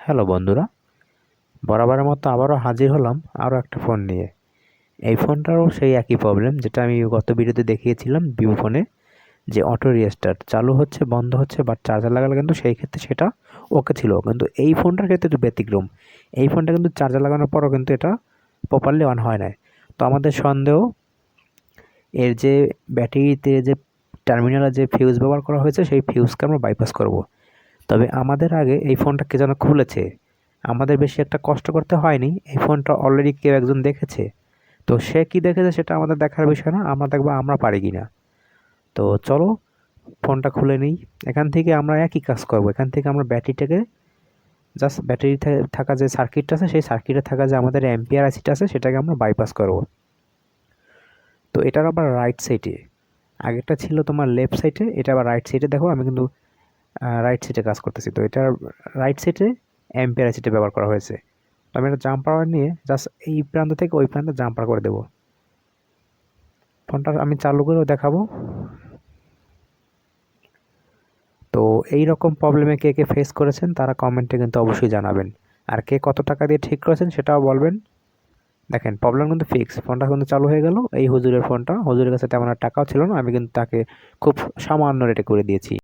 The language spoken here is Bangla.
হ্যালো বন্ধুরা, বরাবরের মতো আবারও হাজির হলাম আরও একটা ফোন নিয়ে। এই ফোনটারও সেই একই প্রবলেম যেটা আমি গত ভিডিওতে দেখিয়েছিলাম ভিভো ফোনে, যে অটো রিস্টার্ট চালু হচ্ছে বন্ধ হচ্ছে, বাট চার্জার লাগালে কিন্তু সেই ক্ষেত্রে সেটা ওকে ছিল, কিন্তু এই ফোনটার ক্ষেত্রে একটু ব্যতিক্রম। এই ফোনটা কিন্তু চার্জার লাগানোর পরও কিন্তু এটা প্রপারলি অন হয় না। তো আমাদের সন্দেহ, এর যে ব্যাটারিতে যে টার্মিনালে যে ফিউজ ব্যবহার করা হয়েছে সেই ফিউজকে আমরা বাইপাস করব। তবে আমাদের আগে এই ফোনটা কে যেন খুলেছে, আমাদের বেশি একটা কষ্ট করতে হয়নি। এই ফোনটা অলরেডি কেউ একজন দেখেছে, তো সে কি দেখেছে সেটা আমাদের দেখার বিষয় না, আমরা দেখবো আমরা পারি কি না। তো চলো ফোনটা খুলে নিই। এখান থেকে আমরা একই কাজ করব। এখান থেকে আমরা ব্যাটারিটাকে জাস্ট ব্যাটারি থাকা যে সার্কিটটা আছে সেই সার্কিটে থাকা যে আমাদের অ্যাম্পিয়ার আইসিটা আছে সেটাকে আমরা বাইপাস করব। তো এটার আবার রাইট সাইডে, আগেরটা ছিল তোমার লেফট সাইডে, এটা আবার রাইট সাইডে। দেখো আমি কিন্তু রাইট সাইডে কাজ করতেছি। তো এটার রাইট সাইডে অ্যাম্পিয়ার আইসিটা ব্যবহার করা হয়েছে। তো আমি একটা জাম্পার নিয়ে জাস্ট এই প্রান্ত থেকে ওই প্রান্তে জাম্পার করে দেবো। ফোনটা আমি চালু করেও দেখাবো। তো এই রকম প্রবলেমে কে কে ফেস করেছেন তারা কমেন্টে কিন্তু অবশ্যই জানাবেন। আর কে কত টাকা দিয়ে ঠিক করেছেন সেটাও বলবেন। দেখেন প্রবলেম কিন্তু ফিক্স, ফোনটা কিন্তু চালু হয়ে গেল। এই হুজুরের ফোনটা, হুজুরের কাছে তেমন আর টাকাও ছিল না, আমি কিন্তু তাকে খুব সামান্য রেটে করে দিয়েছি।